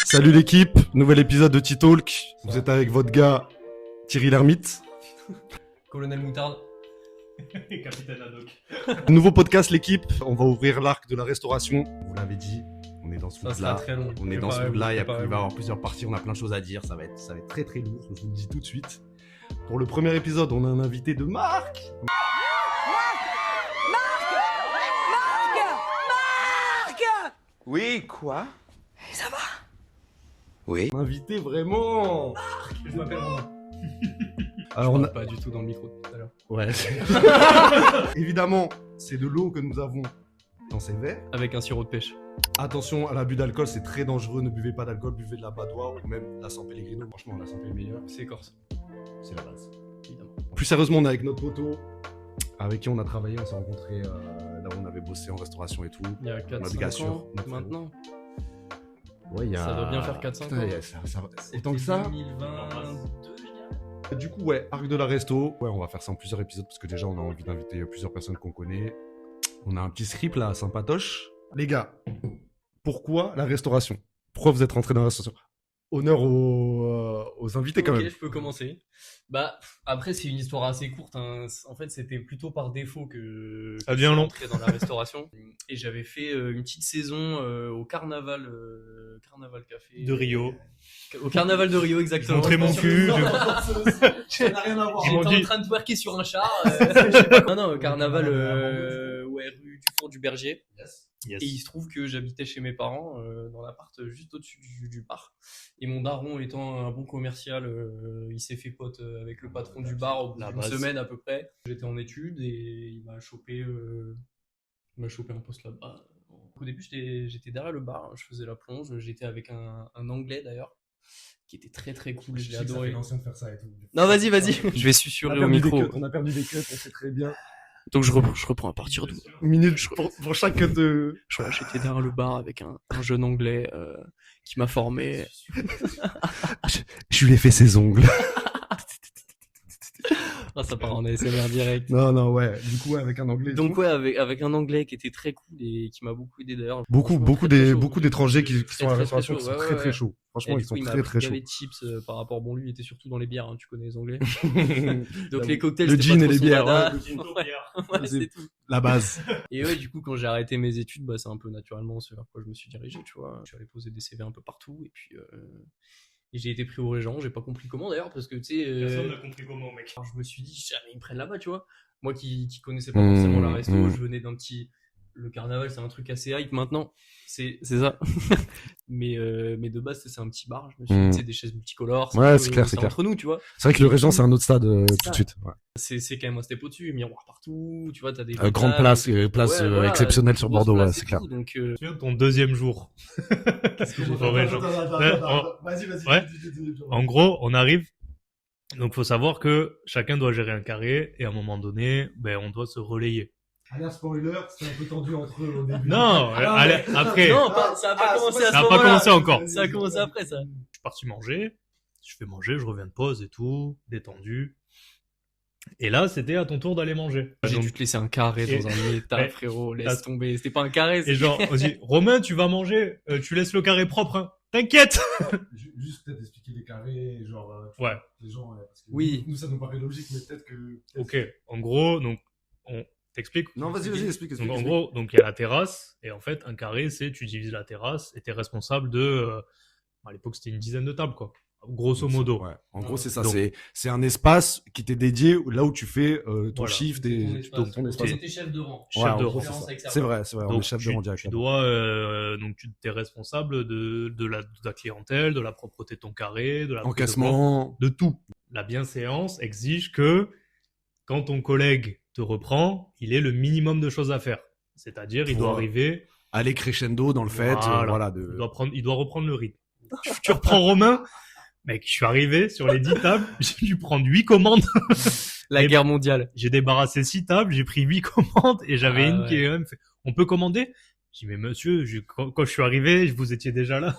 Salut l'équipe, nouvel épisode de T-Talk. Vous êtes avec votre gars Thierry Lhermitte. Colonel Moutarde. Capitaine Haddock. Nouveau podcast l'équipe, on va ouvrir l'arc de la restauration. Vous l'avez dit, on est dans ce Ça sera mood-là. très long. On est dans ce mood-là, il va y Préparez-vous. avoir plusieurs parties, on a plein de choses à dire, ça va être très très lourd, je vous le dis tout de suite. Pour le premier épisode, on a un invité de marque. Oui, quoi? Ça va? Oui. Un invité vraiment. Je m'appelle Romain. Alors on a... Pas du tout dans le micro tout à l'heure. Ouais. Évidemment, c'est de l'eau que nous avons dans ces verres. Avec un sirop de pêche. Attention à l'abus d'alcool, c'est très dangereux, ne buvez pas d'alcool, buvez de la Badois ou même la San Pellegrino. Franchement, la San Pellegrino, C'est corse, c'est la base. évidemment. Plus sérieusement, on est avec notre poteau, avec qui on a travaillé, on s'est rencontrés là où on avait bossé en restauration et tout. Il y a Notre 4-5 gars ans sûr, notre maintenant. Ouais, il y a... Ça doit bien faire 4-5 Putain, ans. il y a ça... Autant que ça. 2022, je dirais. Du coup, ouais, arc de la resto. Ouais, on va faire ça en plusieurs épisodes parce que déjà, on a envie d'inviter plusieurs personnes qu'on connaît. On a un petit script là, sympatoche. Les gars, pourquoi la restauration? Pourquoi vous êtes rentrés dans la restauration? Honneur aux invités quand Ok, même. je peux commencer. Bah, après, c'est une histoire assez courte. Hein. En fait, c'était plutôt par défaut que Ça je devient suis long. rentré dans la restauration. Et j'avais fait une petite saison au Carnaval Café. De Rio. Au Carnaval de Rio, exactement. Montrer mon cul. Ça n'a rien à voir. Ils m'ont J'étais en dit- train de twerker sur un char. Je sais pas. Non, au Carnaval, ouais, rue du Four du Berger. Yes. Et il se trouve que j'habitais chez mes parents, dans l'appart juste au-dessus du bar. Et mon daron étant un bon commercial, il s'est fait pote avec le patron du bar au bout La d'une base. semaine à peu près. J'étais en études et il m'a chopé un poste là-bas. Au début, j'étais derrière le bar, je faisais la plonge. J'étais avec un Anglais d'ailleurs, qui était très très cool, je l'ai adoré. de faire ça et tout. Non, vas-y. Je vais On susurrer a au perdu des micro. cuts, on a perdu des cuts, on sait très bien. Donc je reprends à partir d'où? Minute pour chaque cut de... Voilà, j'étais derrière le bar avec un jeune anglais qui m'a formé. Je lui ai fait ses ongles. Ah, ça part en ASMR direct. Non, ouais. Du coup, ouais, avec un anglais. et Donc tout. ouais, avec un anglais qui était très cool et qui m'a beaucoup aidé d'ailleurs. Beaucoup Franchement, très, très chaud. d'étrangers qui Très, sont à la très, restauration très qui chaud, sont ouais, très ouais, très ouais. chauds. Franchement, Et ils du sont coup, il m'a très appris très qu'il y chauds. avait de chips par rapport, bon lui il était surtout dans les bières, hein, tu connais les anglais. Donc Donc les cocktails, le c'était gin pas et trop les son bières, dada. ouais, Ouais, c'est tout. la base. Et ouais, du coup, quand j'ai arrêté mes études, bah, c'est un peu naturellement ce vers quoi je me suis dirigé, tu vois. Je suis allé poser des CV un peu partout et puis et j'ai été pris au régent, j'ai pas compris comment d'ailleurs parce que tu sais Personne n'a compris comment, mec. alors, je me suis dit jamais ils me prennent là-bas, tu vois. Moi qui connaissais pas forcément la resto, je venais d'un petit le carnaval, c'est un truc assez hype maintenant. C'est ça. mais de base, c'est un petit bar, je me suis dit c'est des chaises multicolores, Ouais, c'est clair, c'est clair. entre nous, tu vois. C'est vrai que le régent, c'est un autre stade tout ça. de suite. Ouais. C'est quand même un step au-dessus, miroir partout, tu vois, t'as des Grande tables, place, ouais, voilà, exceptionnelle sur grosse Bordeaux, ouais, place c'est et clair. tout, donc Tu viens de ton deuxième jour. qu'est-ce que j'ai Au fait régent. Vas-y. Ouais. En gros, on arrive. Donc, faut savoir que chacun doit gérer un carré et à un moment donné, ben, on doit se relayer. Alerte spoiler, c'est un peu tendu entre eux au début. Non, allez, après, Non, ça a pas commencé à ce ça a pas moment-là. commencé encore. Ça a commencé après ça. je suis parti manger. Je fais manger, je reviens de pause et tout, détendu. Et là, c'était à ton tour d'aller manger. J'ai Donc, dû te laisser un carré dans Et- un état, Ouais. frérot, laisse T'as- tomber. C'était pas un carré, et c'est genre, on se dit, Romain, tu vas manger, tu laisses le carré propre, hein. T'inquiète! Juste peut-être expliquer les carrés, genre. Ouais. Les gens, parce que Oui. nous, ça nous paraît logique, mais peut-être que. Ok. En gros, donc, on t'explique. Non, vas-y, explique. Donc, en gros, donc, il y a la terrasse, et en fait, un carré, c'est, tu divises la terrasse, et t'es responsable de, à l'époque, c'était une dizaine de tables, quoi. Grosso modo. Ouais. En gros, c'est ça. Donc- C'est un espace qui t'est dédié là où tu fais ton Voilà. shift ton et espace. ton espace. T'es chef de rang. Chef Ouais, de en gros, rang. c'est ça. Avec C'est vrai, on Donc, est chef de rang direct. tu dois, donc, tu t'es responsable de la clientèle, de la propreté de ton carré, de la prise de Encaissement. de tout. La bienséance exige que quand ton collègue te reprend, il ait le minimum de choses à faire. C'est-à-dire, il doit Voilà. arriver, Aller crescendo dans le fait. Voilà. De... il doit reprendre le rythme. Tu reprends Romain, mec, je suis arrivé sur les 10 tables, j'ai dû prendre 8 commandes. La guerre mondiale. J'ai débarrassé 6 tables, j'ai pris 8 commandes et j'avais Ah une ouais. qui est même fait, on peut commander? J'ai dit, mais monsieur, quand je suis arrivé, vous étiez déjà là.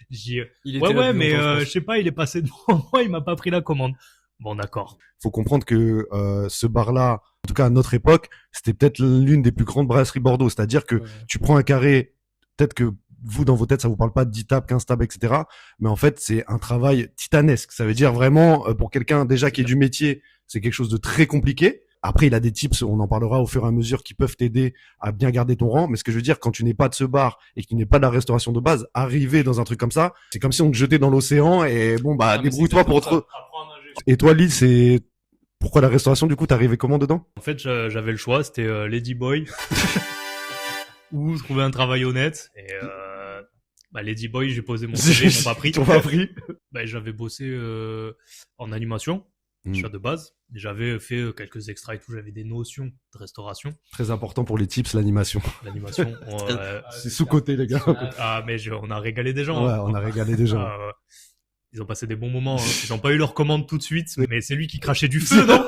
J'ai dit, Il était ouais, là ouais, plus mais longtemps, je je pense. sais pas, il est passé devant moi, il m'a pas pris la commande. Bon, d'accord. Faut comprendre que ce bar-là, en tout cas à notre époque, c'était peut-être l'une des plus grandes brasseries Bordeaux. C'est-à-dire que Ouais. tu prends un carré, peut-être que vous, dans vos têtes, ça vous parle pas de 10 tables, 15 tables, etc. Mais en fait, c'est un travail titanesque. Ça veut dire vraiment, pour quelqu'un déjà qui est du métier, c'est quelque chose de très compliqué. Après, il a des tips, on en parlera au fur et à mesure, qui peuvent t'aider à bien garder ton rang. Mais ce que je veux dire, quand tu n'es pas de ce bar et que tu n'es pas de la restauration de base, arriver dans un truc comme ça, c'est comme si on te jetait dans l'océan et bon, bah, Ah, mais débrouille-toi c'est pour exactement autre. ça. Apprends à nager. Et toi, Lille, c'est pourquoi la restauration, du coup, t'es arrivé comment dedans? En fait, j'avais le choix, c'était Ladyboy ou trouver un travail honnête. Et Ladyboy, j'ai posé mon CV, ils m'ont pas pris. Ils t'ont pas pris. J'avais bossé en animation, déjà de base. J'avais fait quelques extras et tout, j'avais des notions de restauration. Très important pour les tips, l'animation. L'animation, C'est sous-côté, les gars. on a régalé des gens. Ouais, hein. on a régalé des gens. Ils ont passé des bons moments. Hein. Ils n'ont pas eu leur commande tout de suite, mais c'est lui qui crachait du feu, non?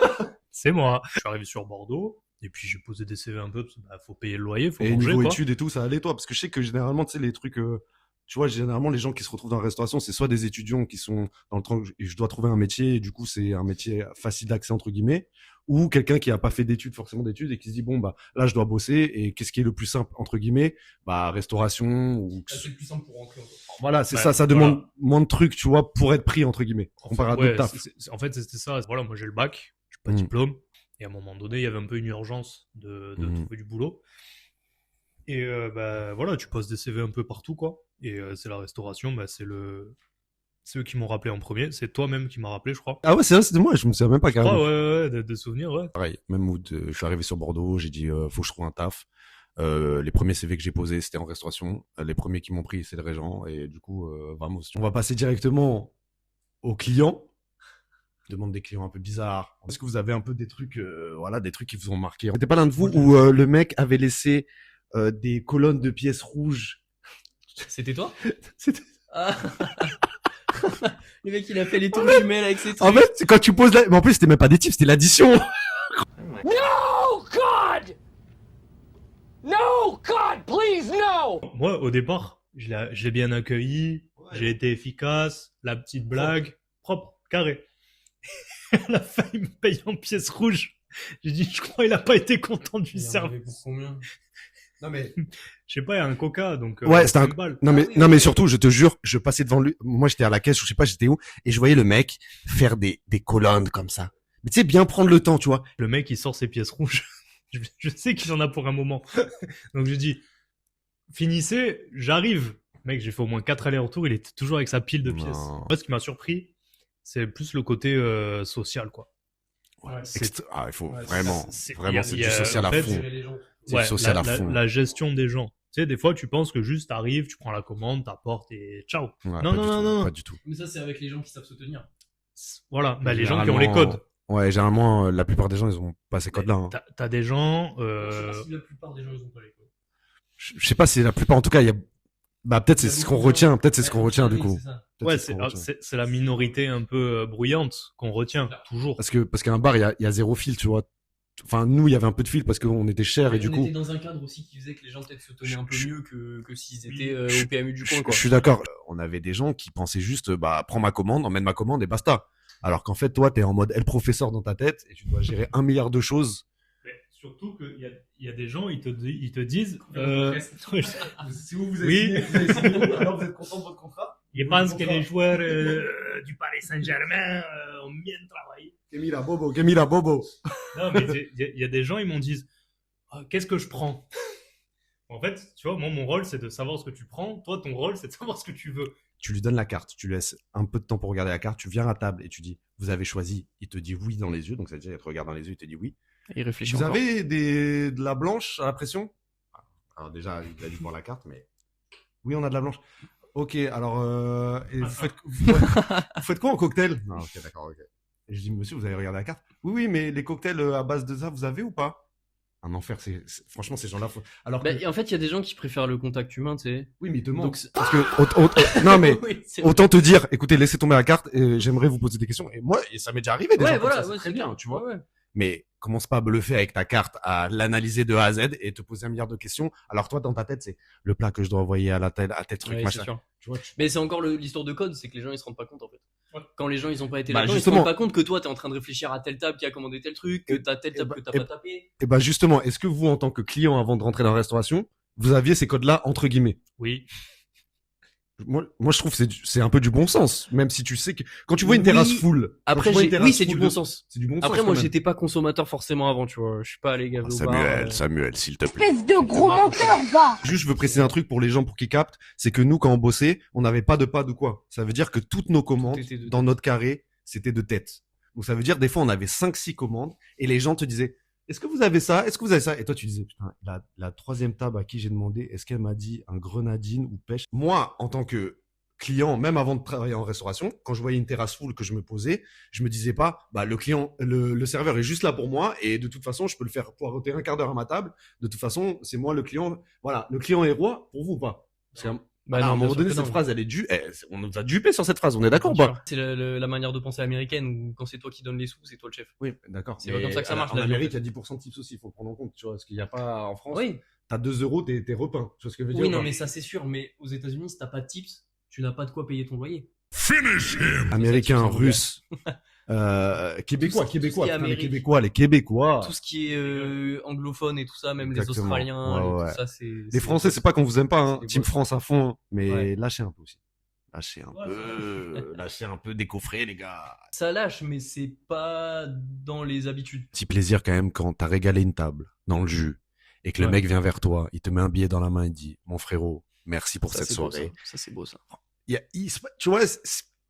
C'est moi. Je suis arrivé sur Bordeaux, et puis j'ai posé des CV un peu, parce que faut payer le loyer, faut Et manger, niveau quoi. études et tout, ça allait, toi? Parce que je sais que généralement, tu sais, les trucs, tu vois, généralement, les gens qui se retrouvent dans la restauration, c'est soit des étudiants qui sont dans le train, et je dois trouver un métier, et du coup, c'est un métier facile d'accès, entre guillemets, ou quelqu'un qui a pas fait d'études, forcément d'études, et qui se dit, bon, bah, là, je dois bosser, et qu'est-ce qui est le plus simple, entre guillemets? Bah, restauration, ou... C'est le plus simple pour rentrer. Voilà, c'est Ouais, ça voilà. demande moins de trucs, tu vois, pour être pris, entre guillemets. Comparé à d'autres tafs. En fait, c'était ça. Voilà, moi j'ai le bac, j'ai pas de diplôme, et à un moment donné, il y avait un peu une urgence de trouver du boulot. Et voilà, tu poses des CV un peu partout, quoi. Et c'est la restauration, c'est eux qui m'ont rappelé en premier. C'est toi-même qui m'as rappelé, je crois. Ah ouais, c'est vrai, c'était moi, je me souviens même pas carrément. Ah ouais, de souvenirs, ouais. Pareil, même mood. Je suis arrivé sur Bordeaux, j'ai dit faut que je trouve un taf. Les premiers CV que j'ai posés, c'était en restauration. Les premiers qui m'ont pris, c'est le Régent. Et du coup, vamos. On va passer directement aux clients. Je demande des clients un peu bizarres. Est-ce que vous avez un peu des trucs, des trucs qui vous ont marqué? C'était pas l'un de vous où le mec avait laissé des colonnes de pièces rouges? C'était toi? C'était- Ah. Le mec, il a fait les tours jumelles avec ses trucs. En fait, quand tu poses la... Mais en plus, c'était même pas des types, c'était l'addition. No, God! No, God, please, no! Moi, au départ, je l'ai bien accueilli, j'ai été efficace, la petite blague, propre, carré. À la fin, il me paye en pièces rouges. J'ai dit, je crois qu'il a pas été content du Il en avait service. pour combien? Non mais... Je sais pas, il y a un coca, donc Ouais, c'était un... 5 balles. Non mais, Ah oui, non mais oui. surtout, je te jure, je passais devant lui. Moi, j'étais à la caisse, je sais pas, j'étais où, et je voyais le mec faire des colonnes comme ça. Mais tu sais, bien prendre le temps, tu vois. Le mec, il sort ses pièces rouges. Je sais qu'il en a pour un moment. Donc j'ai dit, finissez, j'arrive. Mec, j'ai fait au moins 4 allers-retours, il était toujours avec sa pile de pièces. Non. Moi, ce qui m'a surpris, c'est plus le côté social, quoi. Ouais. Ah, il faut Ouais, vraiment, c'est- vraiment, c'est il y du a- social en à fait, fond. Les gens. C'est du social à fond. La gestion des gens. Tu sais, des fois, tu penses que juste t'arrives, tu prends la commande, t'apportes et ciao. Ouais, Non, pas du tout, non. pas du tout. Mais ça, c'est avec les gens qui savent se tenir. Voilà, les gens qui ont les Généralement, codes. Ouais, généralement, la plupart des gens, ils ont pas ces codes-là. Hein. T'as des gens... Je sais pas si la plupart des gens, ils ont pas les codes. Je sais pas si la plupart, en tout cas, il y a... Bah, peut-être c'est ce qu'on retient, peut-être c'est ce qu'on retient, du coup. C'est ça. Peut-être Ouais, ce qu'on retient. c'est la minorité un peu bruyante qu'on retient, toujours. Parce qu'un bar, il y a zéro fil, tu vois. Enfin, nous, il y avait un peu de fil parce qu'on était cher et du on coup... était dans un cadre aussi qui faisait que les gens peut-être se tenaient un peu mieux que s'ils étaient je- au PMU du coin, Je quoi. suis d'accord. On avait des gens qui pensaient juste, prends ma commande, emmène ma commande et basta. Alors qu'en fait, toi, t'es en mode elle professeur dans ta tête et tu dois gérer 1 milliard de choses. Mais surtout qu'il y a des gens, ils te disent... Si vous Oui. alors vous êtes content de votre contrat? Ils pensent que les joueurs du Paris Saint-Germain ont bien travaillé. Camila Bobo. Non, mais il y a des gens, ils m'ont dit qu'est-ce que je prends? En fait, tu vois, moi, mon rôle, c'est de savoir ce que tu prends. Toi, ton rôle, c'est de savoir ce que tu veux. Tu lui donnes la carte, tu lui laisses un peu de temps pour regarder la carte, tu viens à table et tu dis, vous avez choisi, il te dit oui dans les yeux, donc ça veut dire, il te regarde dans les yeux, il te dit oui. Il réfléchit Vous encore. avez de la blanche à la pression? Alors déjà, il a dû voir la carte, mais... Oui, on a de la blanche. Ok, alors, et vous faites quoi en cocktail? Non, ok, d'accord, ok. Et je dis, monsieur, vous avez regardé la carte? Oui, mais les cocktails à base de ça, vous avez ou pas? Un enfer, franchement, ces gens-là... Alors que... En fait, il y a des gens qui préfèrent le contact humain, tu sais. Oui, mais ils te Donc, mentent. Parce que... non, mais... Oui, c'est vrai. Autant te dire, écoutez, laissez tomber la carte, et j'aimerais vous poser des questions. Et moi, ça m'est déjà arrivé, des gens Ouais, comme voilà, ça, ouais, c'est très bien, tu vois. Ouais. Mais commence pas à bluffer avec ta carte, à l'analyser de A à Z et te poser 1 milliard de questions. Alors toi, dans ta tête, c'est le plat que je dois envoyer à tel truc, Ouais, c'est machin. sûr. Tu vois, Mais c'est encore l'histoire de code, c'est que les gens ils se rendent pas compte en fait. Ouais. Quand les gens ils ont pas été Bah, là-dedans, ils se justement. rendent pas compte que toi t'es en train de réfléchir à telle table qui a commandé tel truc, que t'as telle table que t'as pas tapé. Et bah justement, est-ce que vous, en tant que client, avant de rentrer dans la restauration, vous aviez ces codes-là, entre guillemets? Oui. Moi, je trouve que c'est un peu du bon sens. Même si tu sais que, quand tu vois une terrasse Oui. full. Après, oui, c'est du bon sens. C'est du bon sens. Après, moi, quand même. j'étais pas consommateur forcément avant, tu vois. Je suis pas allé gaver au bar. Samuel, s'il te plaît. Espèce de gros menteur, va! Juste, je veux préciser un truc pour les gens pour qu'ils captent. C'est que nous, quand on bossait, on n'avait pas de pad ou quoi. Ça veut dire que toutes nos commandes, était de dans notre carré, c'était de tête. Donc, ça veut dire, des fois, on avait 5-6 commandes et les gens te disaient, est-ce que vous avez ça? Est-ce que vous avez ça? Et toi, tu disais, putain, la troisième table à qui j'ai demandé, est-ce qu'elle m'a dit un grenadine ou pêche? Moi, en tant que client, même avant de travailler en restauration, quand je voyais une terrasse full que je me posais, je me disais pas, bah, le serveur est juste là pour moi et de toute façon, je peux le faire poireauter un quart d'heure à ma table. De toute façon, c'est moi le client. Voilà, le client est roi pour vous ou pas? Bah à un non, moment bien sûr donné, que cette non. phrase, elle est due. On nous a dupé sur cette phrase. On est d'accord ou Bien pas? sûr. C'est la manière de penser américaine où quand c'est toi qui donnes les sous, c'est toi le chef. Oui, d'accord. C'est pas comme ça que ça marche, En la vie, Amérique, en il y a 10% de tips aussi. Il faut le prendre en compte. Tu vois, parce qu'il n'y a pas en France. Oui. T'as 2 euros, t'es repeint. Tu vois ce que je veux dire? Oui, ou non, pas mais ça c'est sûr. Mais aux États-Unis, si t'as pas de tips, tu n'as pas de quoi payer ton loyer. Américain, Ça, tu sais, russe, québécois, tout ce qui est putain, les Amérique. Québécois. Tout ce qui est anglophone et tout ça, même les Exactement. Australiens, Ouais, et ouais. tout ça, c'est. Les Français, c'est pas qu'on vous aime pas, hein. c'est des Team boss. France à fond, hein. Mais Ouais. lâchez un peu aussi. Lâchez un peu, décoffré, les gars. Ça lâche, mais c'est pas dans les habitudes. Petit plaisir quand même quand t'as régalé une table dans le jus et que le Ouais. mec vient vers toi, il te met un billet dans la main et dit, mon frérot, merci pour Ça, cette c'est beau, soirée. ça, c'est beau ça. Tu vois,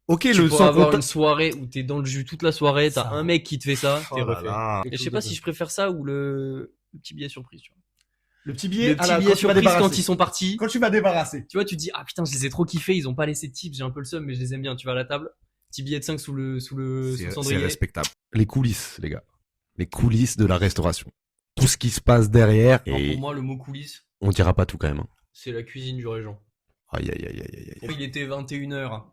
ok, Tu le pourras sans avoir contact. une soirée où t'es dans le jus toute la soirée, t'as Ça. un mec qui te fait ça, Oh t'es là refait. là. Et je sais pas si je préfère ça ou le petit billet surprise, tu vois. Le petit Le billet, petit billet surprise quand ils sont partis. Quand tu vas débarrasser. Tu vois, tu te dis, ah putain, je les ai trop kiffés, ils ont pas laissé de tips, j'ai un peu le seum, mais je les aime bien. Tu vas à la table, petit billet de 5 sous le C'est cendrier. respectable. Les coulisses, les gars. Les coulisses de la restauration. Tout ce qui se passe derrière. Alors, Et pour moi, le mot coulisses, on dira pas tout quand même. Hein. c'est la cuisine du régent. Aïe, aïe, aïe, aïe, aïe, aïe. Il était 21h.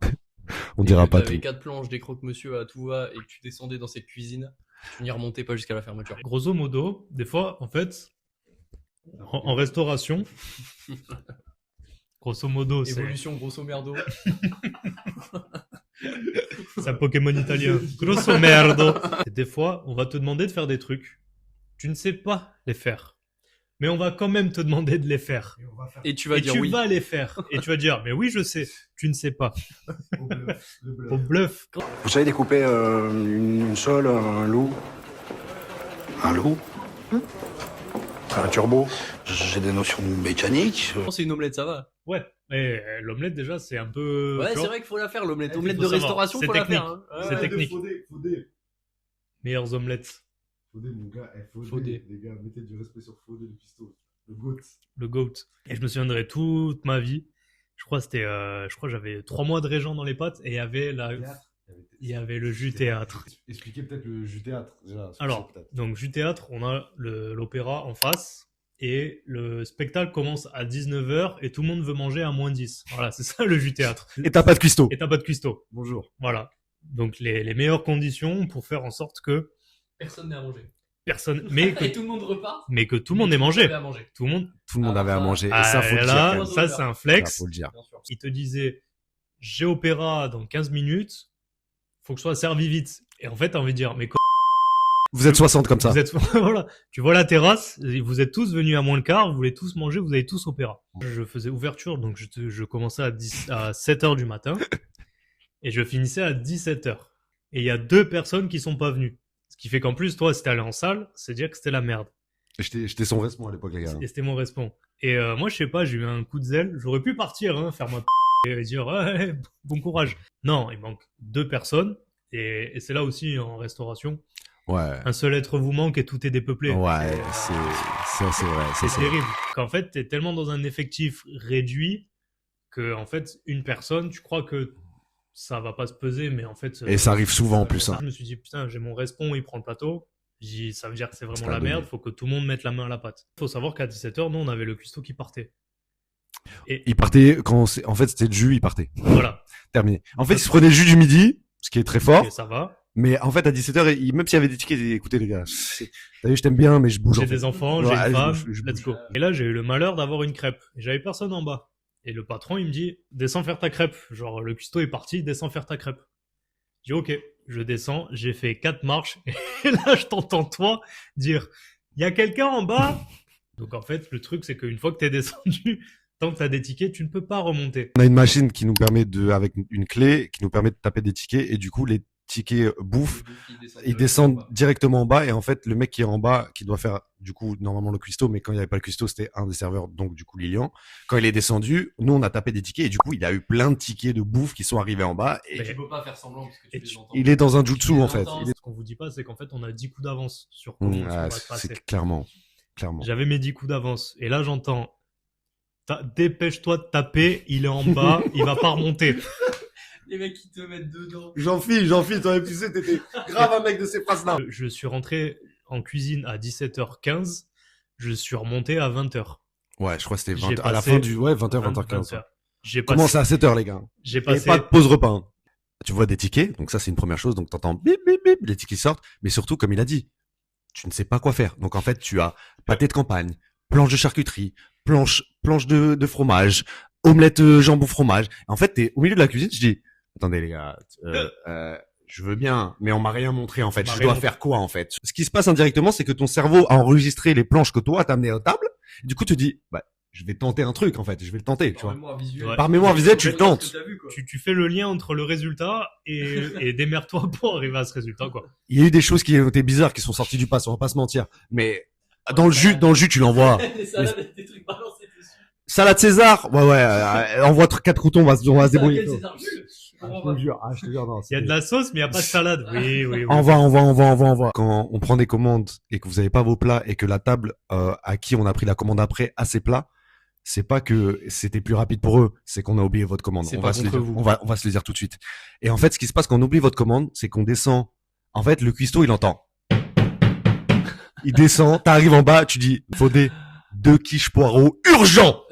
On dira pas tout. Avec 4 planches, des croque-monsieur à tout va, et que tu descendais dans cette cuisine, tu n'y remontais pas jusqu'à la fermeture. Grosso modo, des fois, en fait, en restauration, grosso modo, c'est Évolution grosso merdo. un Pokémon italien. Grosso merdo. Et des fois, on va te demander de faire des trucs. Tu ne sais pas les faire. Mais on va quand même te demander de les faire. Et tu vas Et dire tu oui. vas les faire. Et tu vas dire, mais oui, je sais. Tu ne sais pas. Au bluff. Vous savez découper une sole, un loup? Un loup? Un turbo? J'ai des notions de mécanique. C'est une omelette, ça va. Ouais. Mais l'omelette, déjà, c'est un peu... Ouais, tu c'est vois, vrai qu'il faut la faire, l'omelette. Il Omelette faut de savoir. restauration, C'est faut la technique. faire. Hein. C'est technique. Faudé. Meilleures omelettes. Faudé, mon gars. Faudé. Les gars, mettez du respect sur Faudé, le pisto. Le goat. Le GOAT. Et je me souviendrai toute ma vie. Je crois que j'avais 3 mois de régent dans les pattes et il y avait le jus théâtre. Expliquez peut-être le jus théâtre, déjà. Alors, donc jus théâtre, on a l'opéra en face et le spectacle commence à 19h et tout le monde veut manger à moins 10. Voilà, c'est ça le jus théâtre. Et t'as pas de cuistot. Et t'as pas de cuistot. Bonjour. Voilà. Donc les meilleures conditions pour faire en sorte que Personne n'a à manger. personne, mais Et tout le monde repart. que tout le monde ait mangé. À manger. Tout le monde. Tout le monde avait à manger. Et Ah, ça, faut le dire. là, quand même. ça c'est un Ça, flex. faut le dire. Bien sûr. Il te disait j'ai opéra dans 15 minutes, faut que je sois servi vite. Et en fait, t'as envie de dire, mais Vous êtes 60 comme ça. vous êtes, voilà, tu vois la terrasse, vous êtes tous venus à moins le quart, vous voulez tous manger, vous avez tous opéra. Je faisais ouverture, donc je commençais à 7h du matin et je finissais à 17h. Et il y a 2 personnes qui sont pas venues. Ce qui fait qu'en plus, toi, si t'es allé en salle, c'est dire que c'était la merde. J'étais son responsable à l'époque, les gars. Et c'était mon responsable. Et moi, je sais pas, j'ai eu un coup de zèle. J'aurais pu partir, hein, faire ma et dire ouais, bon courage. Non, il manque 2 personnes. Et c'est là aussi en restauration. Ouais. Un seul être vous manque et tout est dépeuplé. Ouais, ça c'est vrai. ça, C'est terrible. Qu'en fait, t'es tellement dans un effectif réduit que en fait, une personne, tu crois que ça va pas se peser, mais en fait. Et ça arrive souvent en plus. Hein. Je me suis dit putain, j'ai mon respon, il prend le plateau. J'ai dit, ça veut dire que c'est vraiment Ça a la donné. merde. Faut que tout le monde mette la main à la pâte. Faut savoir qu'à 17h, nous, on avait le cuistot qui partait. Et Il partait en fait c'était le jus, il partait. voilà. Terminé. En fait, il se prenait le jus du midi, ce qui est très fort. Et ça va. Mais en fait, à 17h, même s'il y avait des tickets, il disait, écoutez les gars, t'as vu, je t'aime bien, mais je bouge. J'ai en fait. des enfants, Ouais, j'ai une je femme, bouge, je let's bouge. go. Et là, j'ai eu le malheur d'avoir une crêpe. Et j'avais personne en bas. Et le patron, il me dit, descends faire ta crêpe. Genre, le cuistot est parti, descends faire ta crêpe. J'ai dit, ok, je descends, j'ai fait 4 marches. Et là, je t'entends toi dire, il y a quelqu'un en bas. Donc, en fait, le truc, c'est qu'une fois que t'es descendu, tant que t'as des tickets, tu ne peux pas remonter. On a une machine qui nous permet avec une clé, qui nous permet de taper des tickets et du coup, les tickets bouffe, ils descendent directement en bas et en fait, le mec qui est en bas, qui doit faire du coup normalement le cuistot, mais quand il n'y avait pas le cuistot, c'était un des serveurs, donc du coup Lilian. Quand il est descendu, nous on a tapé des tickets et du coup, il a eu plein de tickets de bouffe qui sont arrivés en bas et Tu peux pas faire semblant parce que tu les entends. il est dans un jutsu les en fait. entends. Il est... Ce qu'on vous dit pas, c'est qu'en fait, on a 10 coups d'avance sur comment on va se passer. c'est clairement. J'avais mes 10 coups d'avance. Et là, j'entends, dépêche-toi de taper, il est en bas, il va pas remonter. Les mecs qui te mettent dedans. Jean-Philippe, t'aurais pu sais, t'étais grave un mec de ces phrases-là. Je suis rentré en cuisine à 17h15. Je suis remonté à 20h. Ouais, je crois que c'était J'ai 20 à la passé fin du, 20h, 20h15. J'ai Comment passé, c'est à 7h, les gars? j'ai Et passé, pas de pause repas. Hein. Tu vois des tickets, donc ça c'est une première chose, donc t'entends bip bip bip, les tickets sortent, mais surtout comme il a dit, tu ne sais pas quoi faire. Donc en fait, tu as pâté de campagne, planche de charcuterie, planche de fromage, omelette jambon fromage. En fait, t'es au milieu de la cuisine, je dis attendez les gars, je veux bien, mais on m'a rien montré en fait. Je dois faire quoi en fait? Ce qui se passe indirectement, c'est que ton cerveau a enregistré les planches que toi t'as amenées à table. Et du coup, tu te dis bah je vais tenter un truc en fait, je vais le tenter, tu vois. Ouais. Par mémoire visuelle, tu le tentes. tu fais le lien entre le résultat et démerde-toi pour arriver à ce résultat, quoi. Il y a eu des choses qui ont été bizarres qui sont sorties du pass, on va pas se mentir. Mais dans le jus, tu l'envoies. Des salades, des trucs balancés dessus. Salade César, ouais, envoie 4 croutons, on va se débrouiller. Quel César Jules Je te jure, non. Il y a de la sauce, mais il n'y a pas de salade. Oui. Envoie. Quand on prend des commandes et que vous avez pas vos plats et que la table à qui on a pris la commande après a ses plats, c'est pas que c'était plus rapide pour eux, c'est qu'on a oublié votre commande. C'est On pas va se le contre dire. vous. On va se le dire tout de suite. Et en fait, ce qui se passe quand on oublie votre commande, c'est qu'on descend. En fait, le cuistot, il entend. Il descend, t'arrives en bas, tu dis, Faudé, 2 quiches poireaux, urgent!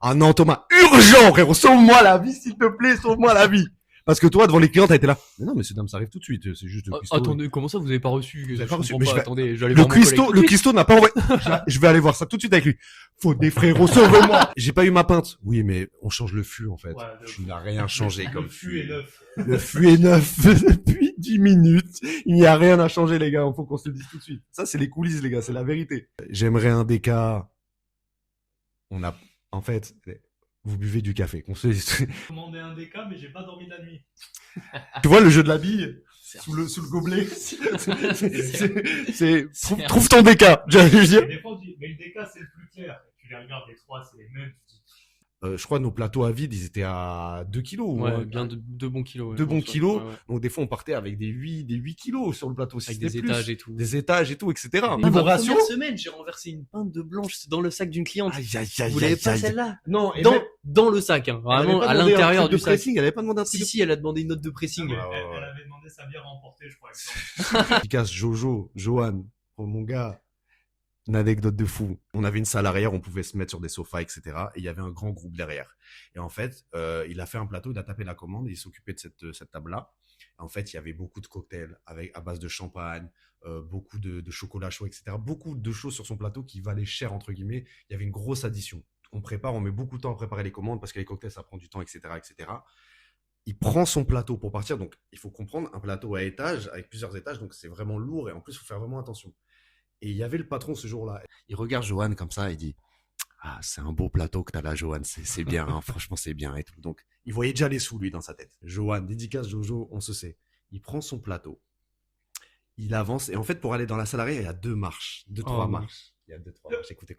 Ah non, Thomas, urgent, frérot, sauve-moi la vie, s'il te plaît, sauve-moi la vie. Parce que toi, devant les clients, t'as été là. Mais non, mais dame, ça arrive tout de suite, c'est juste le cuistot. Attendez, comment ça vous avez pas reçu? Vous avez pas reçu, comprends mais pas, je vais- attendez, je vais aller Le voir mon collègue. le cuistot n'a pas envoyé. Je vais aller voir ça tout de suite avec lui. Faudé, frérot, sauve-moi. J'ai pas eu ma pinte. Oui, mais on change le fût, en fait. Ouais, Tu n'as rien changé comme Le fût est neuf. Le fût est neuf depuis 10 minutes. Il n'y a rien à changer, les gars. Il faut qu'on se le dise tout de suite. Ça, c'est les coulisses, les gars. C'est la vérité. J'aimerais un DK. En fait, vous buvez du café. J'ai commandé un DK, mais j'ai pas dormi de la nuit. Tu vois le jeu de la bille sous le gobelet. Trouve ton DK. Je veux dire. Et des fois, on dit, mais le DK, c'est le plus clair. Tu les regardes, les trois, c'est les mêmes. Tu dis, Je crois nos plateaux à vide, ils étaient à 2 kilos. Ouais, bien 2 bons kilos. Ouais, Deux je bons pense, ouais. kilos. Ouais, ouais. Donc des fois on partait avec des 8 kilos sur le plateau. si Avec c'était des plus. étages et tout. Des étages et tout, etc. Ah, Niveau ma ratio. première semaine, j'ai renversé une pinte de blanche dans le sac d'une cliente. Vous l'avez pas celle-là? Non, et Dans le sac, hein, elle avait vraiment pas à demandé un l'intérieur truc de du sac. pressing, elle avait pas demandé un truc Si, elle a demandé une note de pressing. Ouais. Elle avait demandé sa bière à emporter, je crois. exemple. efficace. Johan, oh mon gars. Une anecdote de fou. On avait une salle arrière, on pouvait se mettre sur des sofas, etc. Et il y avait un grand groupe derrière. Et en fait, il a fait un plateau, il a tapé la commande, et il s'occupait de cette table-là. En fait, il y avait beaucoup de cocktails à base de champagne, beaucoup de chocolat chaud, etc. Beaucoup de choses sur son plateau qui valaient cher, entre guillemets. Il y avait une grosse addition. On met beaucoup de temps à préparer les commandes parce que les cocktails, ça prend du temps, etc., etc. Il prend son plateau pour partir. Donc, il faut comprendre, un plateau à étage, avec plusieurs étages, donc c'est vraiment lourd et en plus, il faut faire vraiment attention. Et il y avait le patron ce jour-là. Il regarde Johan comme ça, il dit « Ah, c'est un beau plateau que t'as là, Johan, c'est bien, hein, franchement, c'est bien et tout. » Donc, il voyait déjà les sous, lui, dans sa tête. Johan, dédicace Jojo, on se sait. Il prend son plateau, il avance, et en fait, pour aller dans la salle arrière, il y a 2 marches, 2-3 marches. Il y a 2-3 marches, écoute.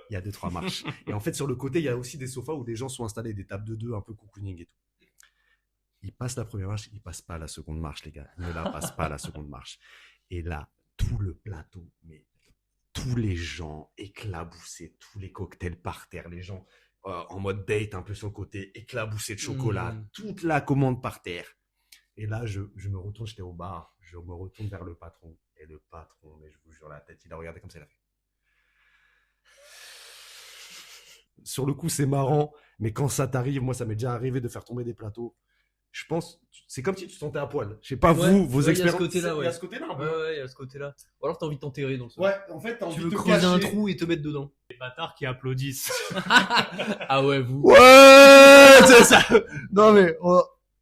Il y a 2-3 marches. Et en fait, sur le côté, il y a aussi des sofas où des gens sont installés, des tables de 2, un peu cocooning et tout. Il passe la première marche, il passe pas la seconde marche, les gars. Il ne la passe pas la seconde marche. Et là, tout le plateau, mais tous les gens éclaboussés, tous les cocktails par terre, les gens en mode date un peu sur le côté, éclaboussés de chocolat, toute la commande par terre. Et là, je me retourne, j'étais au bar, je me retourne vers le patron. Et le patron, mais je vous jure la tête, il a regardé comme ça, il a fait. Sur le coup, c'est marrant, mais quand ça t'arrive, moi, ça m'est déjà arrivé de faire tomber des plateaux. Je pense, c'est comme si tu te sentais à poil. Je sais pas, Ouais, vos expériences. Il y a ce côté-là, ouais. Il y a ce côté-là, un peu. Ouais, il y a ce côté-là. Ou alors t'as envie de t'enterrer dans le sol. Ouais, en fait, t'as Tu envie veux de te creuser un cacher. trou et te mettre dedans. Les bâtards qui applaudissent. Ah ouais, vous. Ouais, c'est ça. Non, mais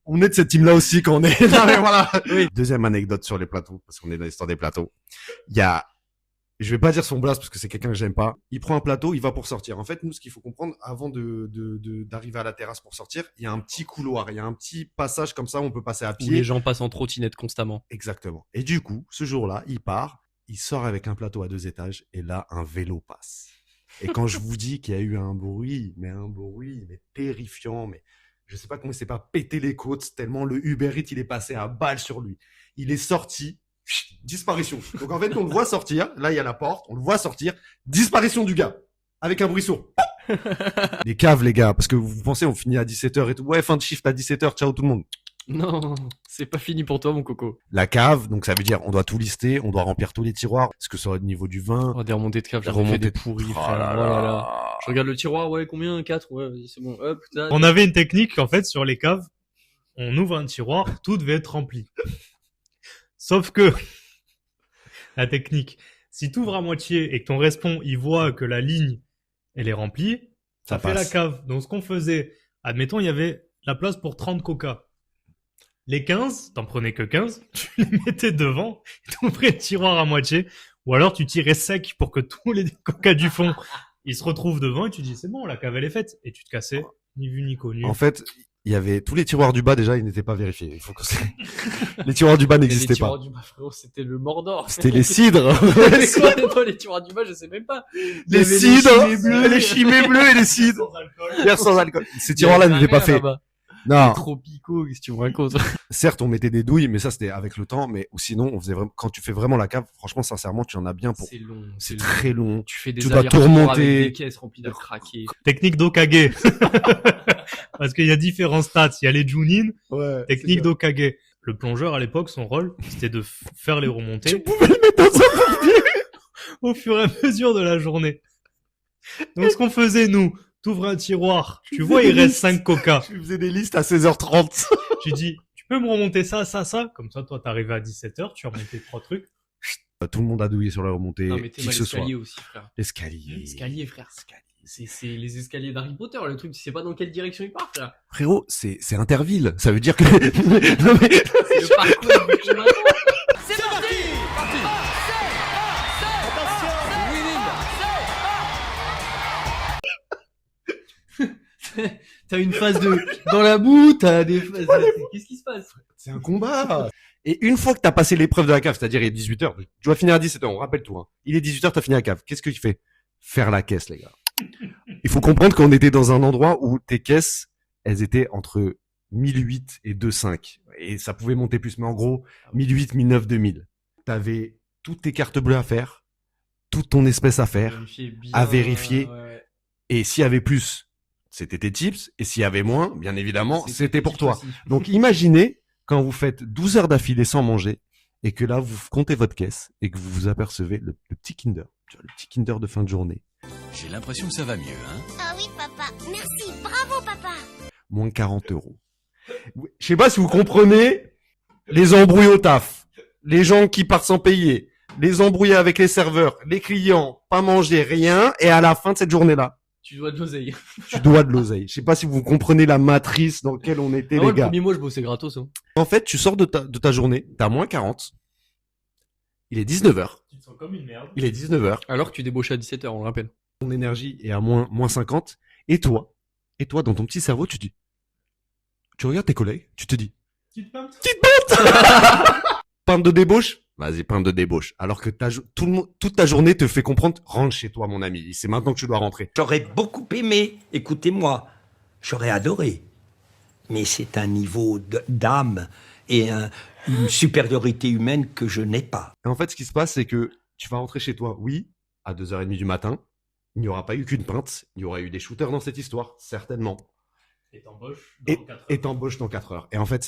on est de cette team-là aussi quand on est. Non, mais voilà. Oui. Deuxième anecdote sur les plateaux, parce qu'on est dans l'histoire des plateaux. Il y a je vais pas dire son blast parce que c'est quelqu'un que j'aime pas. Il prend un plateau, il va pour sortir. En fait, nous, ce qu'il faut comprendre, avant d'arriver à la terrasse pour sortir, il y a un petit couloir, il y a un petit passage comme ça où on peut passer à Où les pied. gens passent en trottinette constamment. Exactement. Et du coup, ce jour-là, il part, il sort avec un plateau à 2 étages et là, un vélo passe. Et quand je vous dis qu'il y a eu un bruit, mais terrifiant, mais je sais pas comment il s'est pas pété les côtes tellement le Uber Eats, il est passé à balle sur lui. Il est sorti, disparition. Donc en fait, on le voit sortir, là il y a la porte, on le voit sortir, disparition du gars, avec un bruit sourd. Les caves, les gars, parce que vous pensez on finit à 17h et tout. Ouais, fin de shift à 17h, ciao tout le monde. Non, c'est pas fini pour toi, mon coco. La cave, donc ça veut dire on doit tout lister, on doit remplir tous les tiroirs, parce que ça va au niveau du vin. Oh, des remontées de cave, Des j'en ai fait remontées des de- pourris, Oh frère. là Oh là là. là. Je regarde le tiroir, ouais, combien? 4, ouais, vas-y, c'est bon. Hop, putain. On avait une technique, en fait, sur les caves. On ouvre un tiroir, tout devait être rempli. Sauf que, la technique, si tu ouvres à moitié et que ton respon, il voit que la ligne, elle est remplie, ça fait la passe. cave. Donc, ce qu'on faisait, admettons, il y avait la place pour 30 coca. Les 15, t'en prenais que 15, tu les mettais devant, t'ouvrais le tiroir à moitié, ou alors tu tirais sec pour que tous les coca du fond, ils se retrouvent devant et tu dis, c'est bon, la cave, elle est faite. Et tu te cassais, ni vu ni connu. En fait, il y avait tous les tiroirs du bas déjà, ils n'étaient pas vérifiés. Il faut que les tiroirs du bas Et les n'existaient tiroirs pas. du bas, frérot, c'était le Mordor. C'était les cidres. C'est quoi, toi, les tiroirs du bas, je sais même pas. Il y Les avait cidres, les chimées bleues et les cidres. Sans alcool. Bière sans alcool. Ces tiroirs-là n'étaient pas faits. Non, Tropicaux, qu'est-ce que tu me racontes? certes, on mettait des douilles, mais ça c'était avec le temps. Mais ou sinon, on faisait vraiment. Quand tu fais vraiment la cave, franchement, sincèrement, tu en as bien pour. C'est long. C'est très long. Tu fais des Tu dois tout allers-retours remonter. avec des caisses remplies de craqués. Technique d'Okage. Parce qu'il y a différents stats. Il y a les Junin, Ouais. technique d'Okage. Le plongeur, à l'époque, son rôle, c'était de faire les Tu remontées pouvais le mettre dans un pompier. au fur et à mesure de la journée. Donc, ce qu'on faisait, nous, t'ouvres un tiroir, tu vois, il reste 5 coca. Tu faisais des listes à 16h30. Tu dis, tu peux me remonter ça, ça, ça. Comme ça, toi, t'arrivais à 17h, tu remontais 3 trucs. Tout le monde a douillé sur la remontée. Non, mais t'es Qui mal que ce soit. escalier aussi, frère. L'escalier. Escalier, frère. C'est les escaliers d'Harry Potter, le truc, tu sais pas dans quelle direction il part, frère. Frérot, c'est Interville. Ça veut dire que. Non, mais- C'est le parcours du climat. C'est parti. T'as une phase de dans la boue, t'as des phases. Qu'est-ce qui se passe? C'est un combat. Et une fois que t'as passé l'épreuve de la cave, c'est-à-dire il est 18h, tu dois finir à 17h, on rappelle tout, hein. Il est 18h, t'as fini la cave. Qu'est-ce que tu fais? Faire la caisse, les gars. Il faut comprendre qu'on était dans un endroit où tes caisses, elles étaient entre 1008 et 25. Et ça pouvait monter plus, mais en gros, 1008, 1009, 2000. T'avais toutes tes cartes bleues à faire, toute ton espèce à faire, Vérifier bien, à vérifier. ouais. et s'il y avait plus, c'était tes tips, et s'il y avait moins, bien évidemment, c'était pour toi. aussi. Donc imaginez quand vous faites 12 heures d'affilée sans manger et que là vous comptez votre caisse et que vous vous apercevez le petit Kinder, tu vois, le petit Kinder de fin de journée, J'ai l'impression que ça va mieux, hein. Ah oui, papa. Merci. Bravo, papa. moins 40 euros. Je sais pas si vous comprenez les embrouilles au taf, les gens qui partent sans payer, les embrouilles avec les serveurs, les clients, pas manger, rien, et à la fin de cette journée-là, Tu dois de l'oseille. tu dois de l'oseille. Je sais pas si vous comprenez la matrice dans laquelle on était, Ah les ouais, le gars. premier mois, je bossais gratos, hein. En fait, tu sors de ta journée, t'as moins 40, il est 19h, Tu te sens comme une merde. il est 19h, Alors que tu débauchais à 17h, on le rappelle. ton énergie est à moins 50, et toi, dans ton petit cerveau, tu regardes tes collègues, tu te dis, Petite pinte. pinte de débauche? Vas-y, pinte de débauche. Alors que toute ta journée te fait comprendre, rentre chez toi, mon ami. C'est maintenant que tu dois rentrer. J'aurais beaucoup aimé, écoutez-moi, j'aurais adoré. Mais c'est un niveau d'âme et une supériorité humaine que je n'ai pas. Et en fait, ce qui se passe, c'est que tu vas rentrer chez toi, oui, à 2h30 du matin. Il n'y aura pas eu qu'une pinte. Il y aura eu des shooters dans cette histoire, certainement. Et t'embauches Et- dans 4 heures. Et t'embauches dans 4 heures. Et en fait,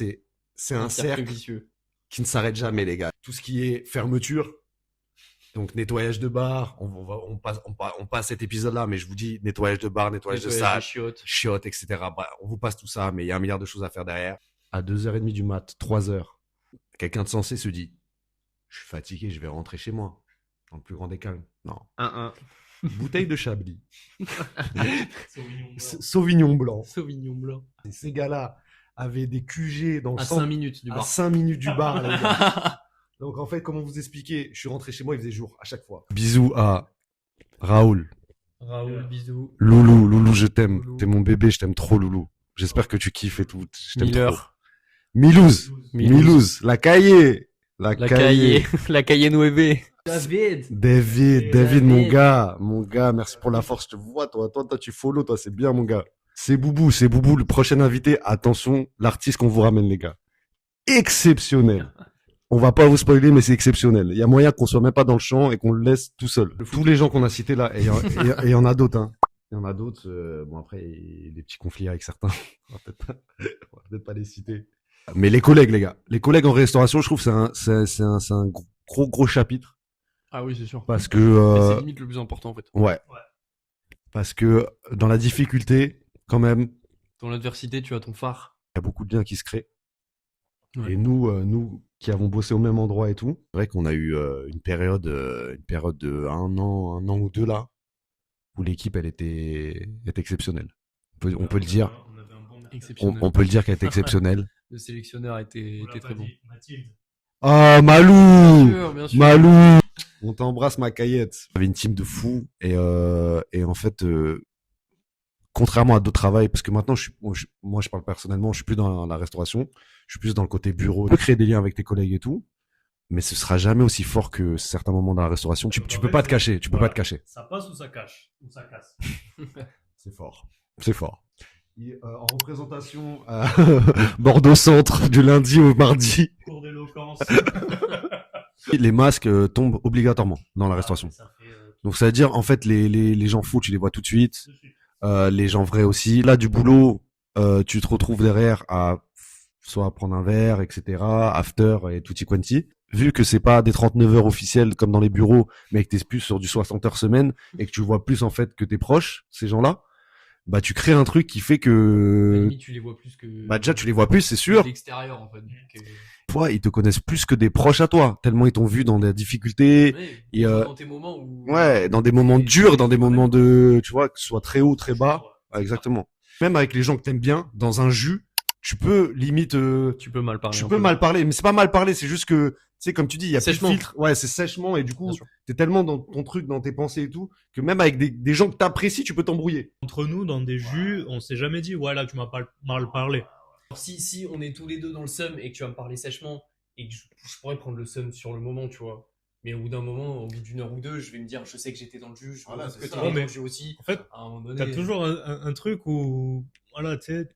c'est un cercle vicieux. qui ne s'arrête jamais, les gars. Tout ce qui est fermeture, donc nettoyage de bar, on passe cet épisode-là, mais je vous dis nettoyage de bar, nettoyage de salle, chiottes. chiottes, etc. Bah, on vous passe tout ça, mais il y a un milliard de choses à faire derrière. À 2h30 du mat, 3h, quelqu'un de sensé se dit, je suis fatigué, je vais rentrer chez moi. Dans le plus grand des calmes. Non. 1-1. Bouteille de Chablis. Sauvignon blanc. Sauvignon blanc. Sauvignon blanc. Et ces gars-là avaient des QG dans le À centre- 5 minutes du à bar. 5 minutes du bar, les gars. Donc en fait, comment vous expliquer, je suis rentré chez moi, il faisait jour à chaque fois. Bisous à Raoul. Raoul, bisous. Loulou, je t'aime. Loulou. T'es mon bébé, je t'aime trop, Loulou. J'espère que tu kiffes et tout. Je t'aime trop. Miller. Milouz. La Caillé. La cahier. La cahier Nueve. David, mon gars, merci pour la force. Je te vois, toi, tu follow, toi, c'est bien, mon gars. C'est Boubou, le prochain invité. Attention, l'artiste qu'on vous ramène, les gars. Exceptionnel. On va pas vous spoiler, mais c'est exceptionnel. Il y a moyen qu'on soit même pas dans le champ et qu'on le laisse tout seul. Tous les gens qu'on a cités là, et il y en a d'autres, hein. Il y en a d'autres, bon après, il y a des petits conflits avec certains. On va peut-être pas les citer. Mais les collègues, les gars. Les collègues en restauration, je trouve que c'est un gros chapitre. Ah oui, c'est sûr. Parce que, Mais c'est limite le plus important, en fait. ouais. Parce que dans la difficulté, quand même, Dans l'adversité, tu as ton phare. il y a beaucoup de liens qui se créent. Ouais. Et nous qui avons bossé au même endroit et tout, c'est vrai qu'on a eu une période de un an ou deux là, où l'équipe elle était exceptionnelle. On peut le dire. Exceptionnel. On peut le dire qu'elle était exceptionnelle. Le sélectionneur était très bon. Mathilde. Ah, Malou! Bien sûr. Malou! On t'embrasse, ma caillette. On avait une team de fous et en fait, contrairement à d'autres travails, parce que maintenant, moi, je parle personnellement, je suis plus dans la restauration, je suis plus dans le côté bureau. Tu peux créer des liens avec tes collègues et tout, mais ce sera jamais aussi fort que certains moments dans la restauration. Tu peux pas te cacher, tu peux pas te cacher. Ça passe ou ça cache ou ça casse. C'est fort. C'est fort. En représentation à Bordeaux Centre du lundi au mardi. Cours d'éloquence. Les masques tombent obligatoirement dans la restauration. Donc ça veut dire en fait les gens fous tu les vois tout de suite, les gens vrais aussi. Là du boulot, tu te retrouves derrière à soit prendre un verre, etc. After et tutti quanti. Vu que c'est pas des 39 heures officielles comme dans les bureaux, mais que t'es plus sur du 60 heures semaine et que tu vois plus en fait que tes proches, ces gens-là, bah tu crées un truc qui fait que Limite, tu les vois plus que. bah déjà tu les vois plus, c'est sûr. De l'extérieur, en fait. Donc, Toi, ils te connaissent plus que des proches à toi, tellement ils t'ont vu dans la difficulté. ouais, Et dans tes moments où. ouais, dans des moments durs, dans des moments de, tu vois, que ce soit très haut, très bas. Ouais, exactement. Même avec les gens que t'aimes bien, dans un jus, tu peux limite, Tu peux mal parler. tu un peux peu. mal parler, mais c'est pas mal parler, c'est juste que, tu sais, comme tu dis, il y a plus de Sèchement. filtre. Ouais, c'est sèchement et du coup, Bien sûr. t'es tellement dans ton truc, dans tes pensées et tout, que même avec des gens que t'apprécies, tu peux t'embrouiller. Entre nous, dans des jus, on s'est jamais dit, ouais, là, tu m'as pas mal parlé. Alors, si on est tous les deux dans le seum et que tu vas me parler sèchement et que je pourrais prendre le seum sur le moment, tu vois. Mais au bout d'un moment, au bout d'une heure ou deux, je vais me dire, je sais que j'étais dans le jus, je Voilà, vois c'est que ça. t'es Ouais, dans mais le jus aussi. En fait, À un moment donné. t'as toujours un truc où, voilà, tu sais,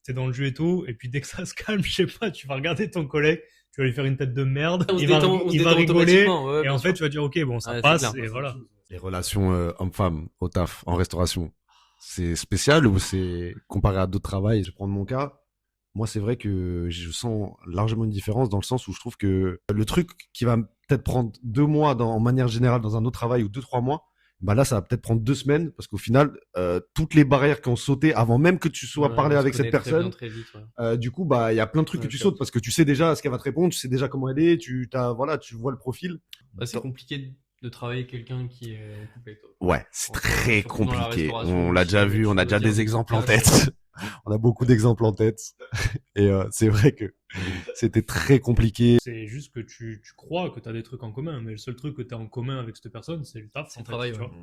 t'es dans le jus et tout, et puis dès que ça se calme, je sais pas, tu vas regarder ton collègue, tu vas lui faire une tête de merde, On se il va, détend- on se il va détend rigoler, automatiquement, ouais, et bien en sûr. fait, tu vas dire, ok, bon, ça Ouais, c'est passe, clair. et voilà. Les relations hommes-femmes au taf, en restauration, c'est spécial ou c'est comparé à d'autres travails? Je vais prendre mon cas. Moi, c'est vrai que je sens largement une différence dans le sens où je trouve que le truc qui va peut-être prendre 2 mois en manière générale dans un autre travail ou 2-3 mois, bah là, ça va peut-être prendre 2 semaines parce qu'au final, toutes les barrières qui ont sauté avant même que tu sois Ouais, parlé on se avec cette connaît très bien, personne, très vite, ouais. du coup, bah, il y a plein de trucs Ouais, que tu clair. sautes parce que tu sais déjà ce qu'elle va te répondre, tu sais déjà comment elle est, voilà, tu vois le profil. Bah, c'est compliqué de travailler avec quelqu'un qui est en couple avec toi. Ouais, c'est Enfin, très surtout dans la compliqué. restauration, On l'a déjà tu vu, on dois a déjà dire des exemples en plein de tête. choses. On a beaucoup d'exemples en tête. Et c'est vrai que c'était très compliqué. C'est juste que tu crois que t'as des trucs en commun, mais le seul truc que t'as en commun avec cette personne, c'est le taf. C'est en le fait, travail, tu ouais. vois.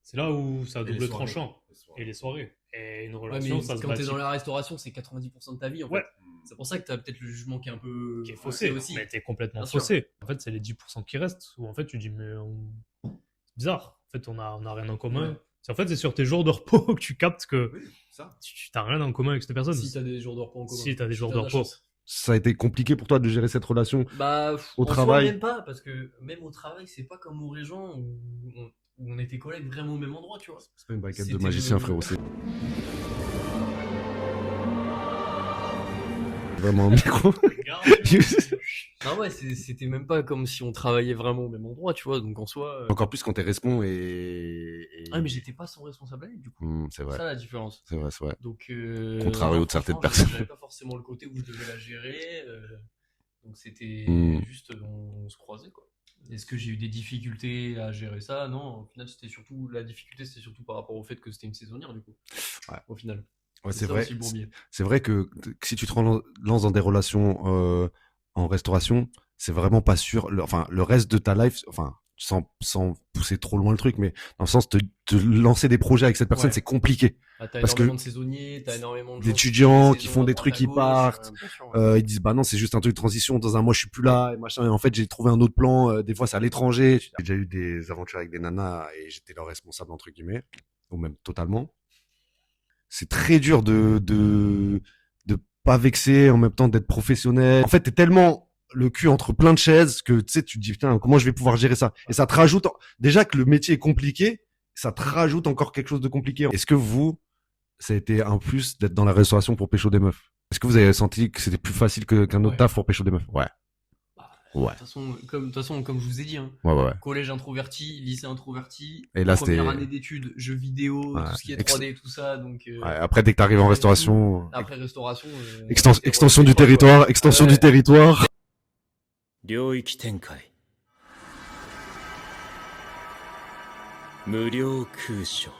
C'est là où ça a Et les double soirées. tranchant. Et les soirées. Et une Ouais, relation, mais ça se quand t'es bâtit. dans la restauration, c'est 90% de ta vie, en Ouais. fait. C'est pour ça que t'as peut-être le jugement qui est un peu Qui est faussé aussi. Mais t'es complètement Bien sûr. faussé. En fait, c'est les 10% qui restent. Où en fait, tu dis, mais c'est bizarre. En fait, on a rien en commun. Ouais. En fait, c'est sur tes jours de repos que tu captes que Ça. tu t'as rien en commun avec cette personne. Si t'as des jours de repos en commun. Si t'as des jours t'as de la repos. chance. Ça a été compliqué pour toi de gérer cette relation. Bah, Au en travail. soi, même pas, parce que même au travail, c'est pas comme au Régent où on était collègues vraiment au même endroit, tu vois. C'est pas une baguette de C'était magicien, le- frérot. C'est vraiment un micro. Ah ouais, c'était même pas comme si on travaillait vraiment au même endroit, tu vois. Donc en soi. Encore plus quand t'es respon et... Ah, mais j'étais pas son responsabilité, du coup. C'est C'est vrai. ça la différence. C'est vrai, c'est vrai. Donc. Contrario non, de certaines franchement, personnes. J'avais pas forcément le côté où je devais la gérer. Donc c'était Mm. juste, on se croisait, quoi. Est-ce que j'ai eu des difficultés à gérer ça? Non, au final, la difficulté, c'était surtout par rapport au fait que c'était une saisonnière, du coup. Ouais. Au final. Ouais, c'est ça vrai. aussi le bourbier. C'est vrai que si tu te lances dans des relations en restauration, c'est vraiment pas sûr. Le reste de ta life, sans pousser trop loin le truc, mais dans le sens de lancer des projets avec cette personne, Ouais. c'est compliqué. Bah, t'as Parce que énormément de saisonniers, t'as énormément de gens d'étudiants qui qui font des trucs, qui partent. bien sûr, ouais. Ils disent bah non, c'est juste un truc de transition, dans un mois je suis plus là et machin, et en fait j'ai trouvé un autre plan, des fois c'est à l'étranger. J'ai déjà eu des aventures avec des nanas et j'étais leur responsable entre guillemets, ou même totalement. C'est très dur de pas vexer en même temps d'être professionnel. En fait, t'es tellement le cul entre plein de chaises que tu sais, tu te dis putain, comment je vais pouvoir gérer ça? Et ça te rajoute, déjà que le métier est compliqué, ça te rajoute encore quelque chose de compliqué. Est-ce que vous, ça a été un plus d'être dans la restauration pour pécho des meufs? Est-ce que vous avez senti que c'était plus facile qu'un autre Ouais. taf pour pécho des meufs? Ouais. De Ouais. toute façon, comme je vous ai dit, hein, Ouais. collège introverti, lycée introverti, Et là, première c'était- année d'études, jeux vidéo, Ouais. tout ce qui est 3D, tout ça, donc. Ouais, après, dès que t'arrives en restauration, Après restauration. extension du territoire, extension du territoire. 領域展開無料空所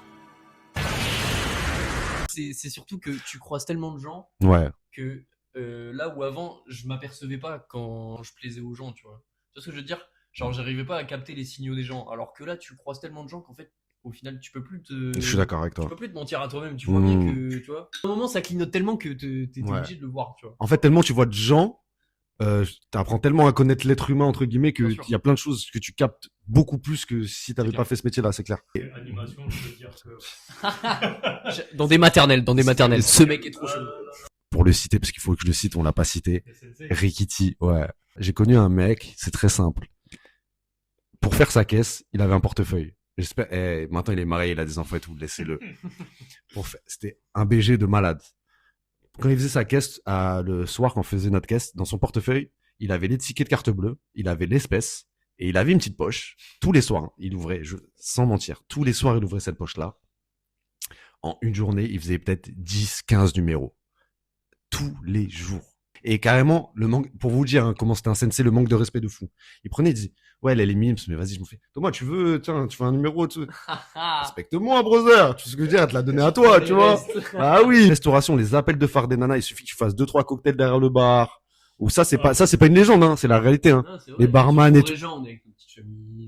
C'est surtout que tu croises tellement de gens Ouais. que là où avant je m'apercevais pas quand je plaisais aux gens, tu vois. Tu vois ce que je veux dire? Genre j'arrivais pas à capter les signaux des gens, alors que là tu croises tellement de gens qu'en fait au final tu peux plus te. Je suis d'accord avec Tu toi. peux plus te mentir à toi-même, tu vois bien que tu vois. À un moment ça clignote tellement que t'es Ouais. obligé de le voir, tu vois. En fait, tellement tu vois de gens, t'apprends tellement à connaître l'être humain, entre guillemets, que Bien sûr. il y a plein de choses que tu captes beaucoup plus que si t'avais C'est pas clair. fait ce métier-là, c'est clair. Animation, je peux dire que. Dans des maternelles. Ce mec est trop chelou. Pour le citer, parce qu'il faut que je le cite, on l'a pas cité. SNC. Rikiti, ouais. J'ai connu un mec, c'est très simple. Pour faire sa caisse, il avait un portefeuille. J'espère, maintenant il est marié, il a des enfants et tout, laissez-le. C'était un BG de malade. Quand il faisait sa caisse, le soir, quand on faisait notre caisse, dans son portefeuille, il avait les tickets de carte bleue, il avait l'espèce, et il avait une petite poche. Tous les soirs, hein, il ouvrait, sans mentir, tous les soirs, il ouvrait cette poche-là. En une journée, il faisait peut-être 10, 15 numéros. Tous les jours. Et carrément, le manque, pour vous dire hein, comment c'était un sensei, le manque de respect de fou. Il prenait, il disait, ouais, elle est mimes, mais vas-y, je m'en fais. Thomas, tu veux, tiens, tu fais un numéro, respecte-moi, brother. Tu sais ce que je veux dire, elle te l'a donné à toi, tu vois. Ah oui. Restauration, les appels de phare des nanas, il suffit que tu fasses 2-3 cocktails derrière le bar. Ou ça, c'est pas une légende, hein, c'est la réalité, hein. Non, c'est vrai, Les barman il y a et toujours tout. des gens avec une petite chemise.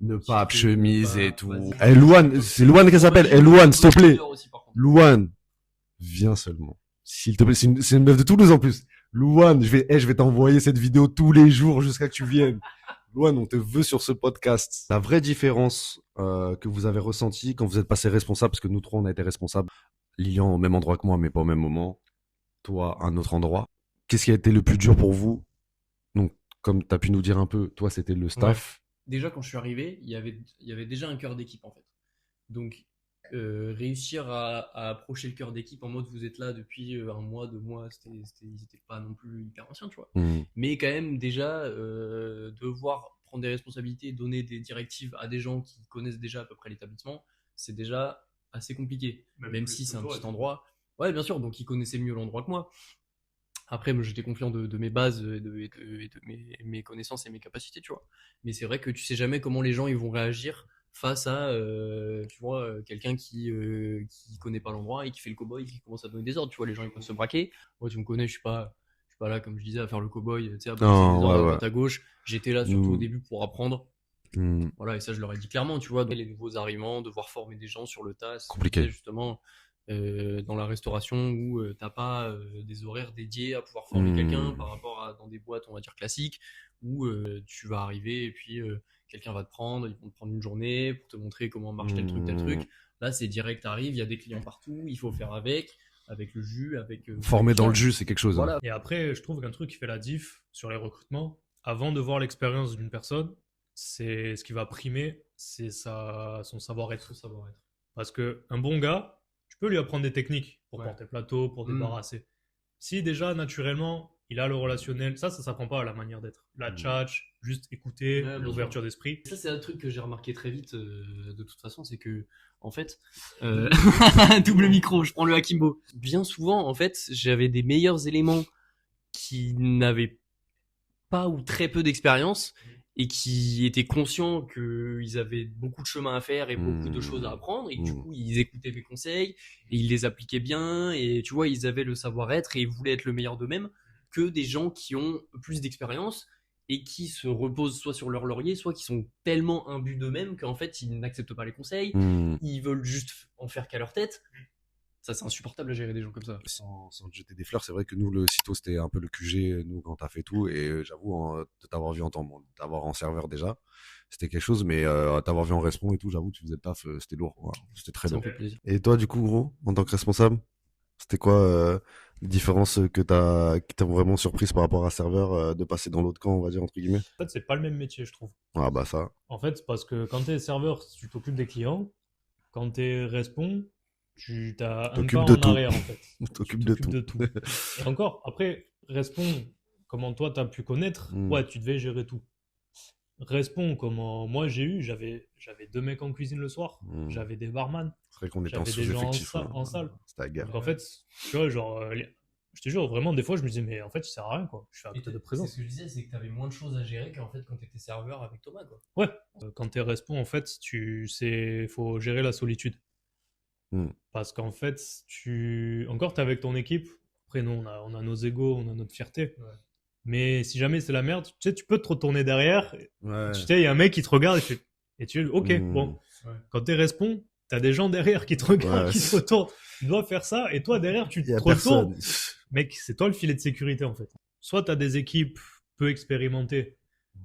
Ne pas Petit chemise peu, et pas- tout. vas-y. Eh, Louane, c'est Louane qu'elle s'appelle. Eh, Louane, s'il te plaît. Aussi, par contre. Louane, viens seulement. S'il te plaît, c'est une meuf de Toulouse en plus. Louane, je vais t'envoyer cette vidéo tous les jours jusqu'à que tu viennes. Louane, on te veut sur ce podcast. La vraie différence que vous avez ressentie quand vous êtes passé responsable, parce que nous trois on a été responsables. Lilian au même endroit que moi, mais pas au même moment. Toi, à un autre endroit. Qu'est-ce qui a été le plus dur pour vous? Donc, comme tu as pu nous dire un peu, toi c'était le staff. Déjà quand je suis arrivé, il y avait déjà un cœur d'équipe en fait. Donc réussir à approcher le cœur d'équipe en mode vous êtes là depuis un mois, 2 mois, ils étaient pas non plus hyper anciens, tu vois. Mais quand même déjà devoir prendre des responsabilités, donner des directives à des gens qui connaissent déjà à peu près l'établissement, c'est déjà assez compliqué. Même si c'est un petit endroit. Ouais, bien sûr, donc ils connaissaient mieux l'endroit que moi. Après, moi, j'étais confiant de mes bases, et de mes connaissances et mes capacités, tu vois. Mais c'est vrai que tu sais jamais comment les gens ils vont réagir face à, tu vois, quelqu'un qui connaît pas l'endroit et qui fait le cow-boy, qui commence à donner des ordres. Tu vois, les gens ils peuvent se braquer. Moi, tu me connais, je suis pas là comme je disais à faire le cow-boy, tu sais, à passer des ordres à droite à gauche. J'étais là surtout au début pour apprendre. Voilà, et ça je leur ai dit clairement, tu vois, les nouveaux arrivants, devoir former des gens sur le tas, c'est Compliqué. justement. Dans la restauration où t'as pas des horaires dédiés à pouvoir former quelqu'un par rapport à dans des boîtes on va dire classiques où tu vas arriver et puis quelqu'un va te prendre, ils vont te prendre une journée pour te montrer comment marche tel truc. Là c'est direct, t'arrives, il y a des clients partout, il faut faire avec le jus, avec Formé dans le jus, c'est quelque chose. voilà. Et après, je trouve qu'un truc qui fait la diff sur les recrutements, avant de voir l'expérience d'une personne, c'est ce qui va primer, c'est son savoir-être. Parce que un bon gars, tu peux lui apprendre des techniques pour porter plateau, pour débarrasser. Si déjà, naturellement, il a le relationnel, ça s'apprend pas à la manière d'être. La tchatch, juste écouter, l'ouverture d'esprit. Ça, c'est un truc que j'ai remarqué très vite, de toute façon, c'est que, en fait, double micro, je prends le Akimbo. Bien souvent, en fait, j'avais des meilleurs éléments qui n'avaient pas ou très peu d'expérience et qui étaient conscients qu'ils avaient beaucoup de chemin à faire et beaucoup de choses à apprendre et du coup ils écoutaient mes conseils et ils les appliquaient bien et tu vois ils avaient le savoir-être et ils voulaient être le meilleur d'eux-mêmes que des gens qui ont plus d'expérience et qui se reposent soit sur leur laurier, soit qui sont tellement imbus d'eux-mêmes qu'en fait ils n'acceptent pas les conseils, ils veulent juste en faire qu'à leur tête. Ça, c'est insupportable à gérer des gens comme ça. Sans te jeter des fleurs, c'est vrai que nous, le sitôt, c'était un peu le QG, nous, quand t'as fait tout. Et j'avoue, de t'avoir vu t'avoir en serveur déjà, c'était quelque chose. Mais t'avoir vu en respon et tout, j'avoue, tu faisais le taf, c'était lourd. Voilà. C'était très Ça me lourd. fait plaisir. Et toi, du coup, gros, en tant que responsable, c'était quoi les différences qui t'ont vraiment surprise par rapport à serveur, de passer dans l'autre camp, on va dire, entre guillemets? En fait, c'est pas le même métier, je trouve. Ah bah ça. En fait, c'est parce que quand t'es serveur, tu t'occupes des clients. Quand t'es respon, tu t'as un T'occupes pas de en tout. arrière, en fait. T'occupes Tu de t'occupes tout. de tout. Et encore, après, respon, comment toi t'as pu connaître, ouais, tu devais gérer tout. Respon, comment moi j'ai eu, j'avais 2 mecs en cuisine le soir, j'avais des barman, C'est vrai qu'on était en j'avais des gens sous-effectif. en salle. C'était la guerre. Donc en fait, tu vois, genre, je te jure, vraiment, des fois, je me disais, mais en fait, ça sert à rien, quoi. Je fais un Et peu de c'est présence. ce que je disais, c'est que t'avais moins de choses à gérer qu'en fait quand t'étais serveur avec Thomas, quoi. Ouais, quand t'es respon, en fait, faut gérer la solitude. Parce qu'en fait, encore t'es avec ton équipe. Après, nous, on a nos égos, on a notre fierté. Ouais. Mais si jamais c'est la merde, tu sais, tu peux te retourner derrière. Ouais. Tu sais, il y a un mec qui te regarde et tu dis, ok, bon. Ouais. Quand t'es respon, t'as des gens derrière qui te regardent, Ouais. qui se retournent. Tu dois faire ça, et toi, derrière, tu Il te y a retournes. personne. Mec, c'est toi le filet de sécurité, en fait. Soit t'as des équipes peu expérimentées,